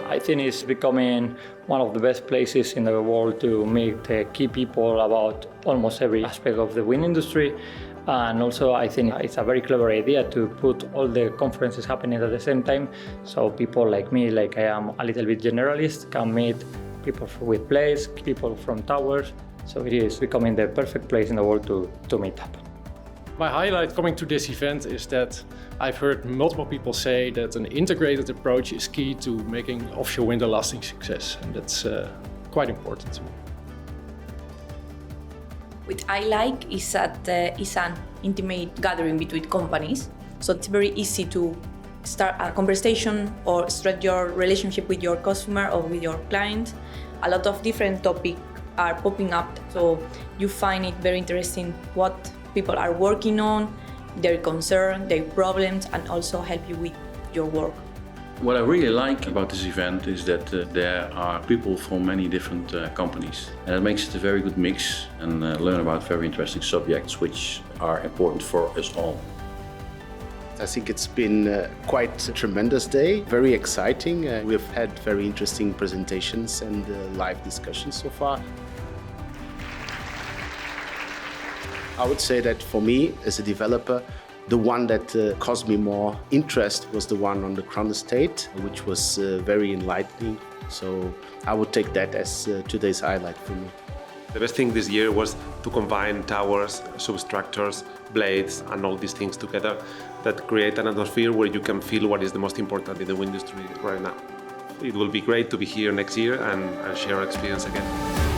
I think it's becoming one of the best places in the world to meet key people about almost every aspect of the wind industry. And also I think it's a very clever idea to put all the conferences happening at the same time. So people like me, like I am a little bit generalist, can meet people with blades, people from towers. So it is becoming the perfect place in the world to meet up. My highlight coming to this event is that I've heard multiple people say that an integrated approach is key to making offshore wind a lasting success, and that's quite important to me. What I like is that it's an intimate gathering between companies, so it's very easy to start a conversation or start your relationship with your customer or with your client. A lot of different topics are popping up, so you find it very interesting what people are working on, their concerns, their problems, and also help you with your work. What I really like about this event is that there are people from many different companies, and it makes it a very good mix and learn about very interesting subjects which are important for us all. I think it's been quite a tremendous day, very exciting. We've had very interesting presentations and live discussions so far. I would say that for me, as a developer, the one that caused me more interest was the one on the ground estate, which was very enlightening. So I would take that as today's highlight for me. The best thing this year was to combine towers, substructures, blades, and all these things together that create an atmosphere where you can feel what is the most important in the wind industry right now. It will be great to be here next year and share our experience again.